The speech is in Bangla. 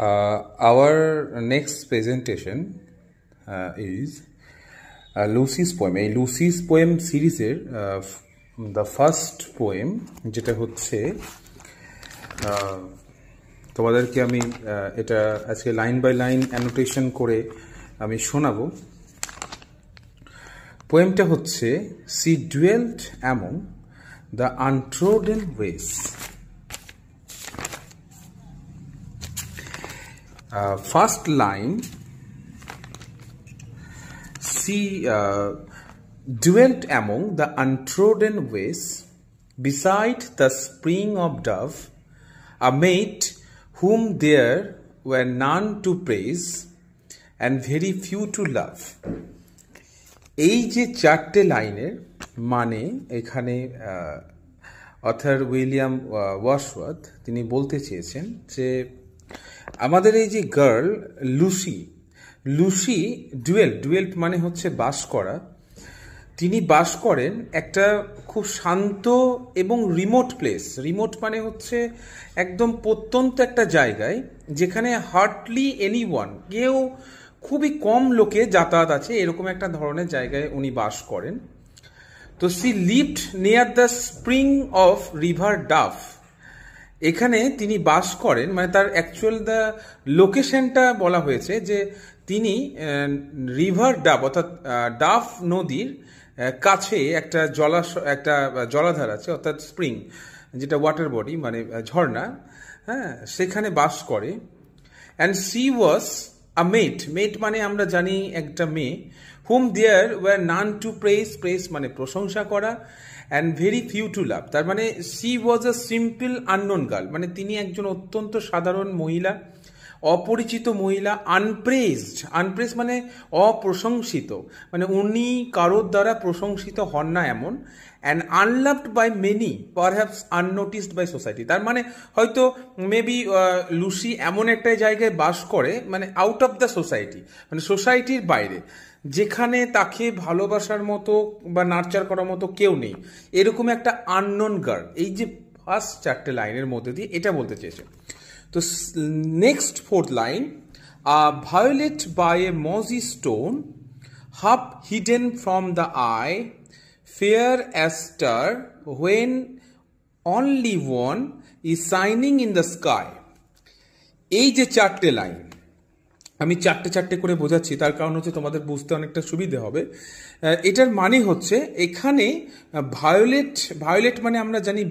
Our next presentation is Lucy's poem. এই Lucy's poem সিরিজের the first poem যেটা হচ্ছে তোমাদেরকে আমি এটা আজকে লাইন বাই লাইন অ্যানোটেশন করে আমি শোনাবো। পোয়েমটা হচ্ছে She dwelt among the untrodden ways. First line, she dwelt among the untrodden ways, beside the spring of Dove, a maid whom there were none to praise and very few to love. এই যে চারটে লাইনের মানে এখানে অথর উইলিয়াম ওয়ার্ডসওয়ার্থ তিনি বলতে চেয়েছেন যে আমাদের এই যে গার্ল লুসি ডুয়েল্ট মানে হচ্ছে বাস করা, তিনি বাস করেন একটা খুব শান্ত এবং রিমোট প্লেস। রিমোট মানে হচ্ছে একদম প্রত্যন্ত একটা জায়গায় যেখানে হার্ডলি এনিওয়ান, কেউ খুবই কম লোকে যাতায়াত আছে, এরকম একটা ধরনের জায়গায় উনি বাস করেন। তো she lived near the spring of river Duff, এখানে তিনি বাস করেন, মানে তার অ্যাকচুয়াল দ্য লোকেশনটা বলা হয়েছে যে তিনি রিভার ডাফ অর্থাৎ ডাফ নদীর কাছে একটা জলাধার আছে অর্থাৎ স্প্রিং, যেটা ওয়াটার বডি মানে ঝর্ণা, হ্যাঁ, সেখানে বাস করে। অ্যান্ড সি ওয়াজ আ মেট মানে আমরা জানি একটা মেয়ে, hmm there were none to praise মানে প্রশংসা করা, and very few to love, তার মানে she was a simple unknown girl, মানে তিনি একজন অত্যন্ত সাধারণ মহিলা, অপরিচিত মহিলা। আনপ্রেজড মানে অপ্রশংসিত, মানে উনি কারোর দ্বারা প্রশংসিত হন না এমন। And unloved by many, perhaps unnoticed by society, তার মানে হয়তো মেবি লুসি এমন একটা জায়গায় বাস করে মানে আউট অফ দ্য সোসাইটি, মানে সোসাইটির বাইরে, যেখানে তাকে ভালোবাসার মতো বা নার্চার করার মতো কেউ নেই, এরকম একটা আননোন গার্ল। এই যে ফার্স্ট চারটে লাইনের মধ্যে দিয়ে এটা বলতে চেয়েছে। তো next fourth line, violet by a mossy stone, half hidden from the eye, fair as star when only one is shining in the sky. এই যে চারটে লাইন আমি চারটে করে বোঝাচ্ছি, তার কারণ হচ্ছে তোমাদের বুঝতে অনেকটা সুবিধে হবে। এটার মানে হচ্ছে এখানে ভায়োলেট মানে আমরা জানি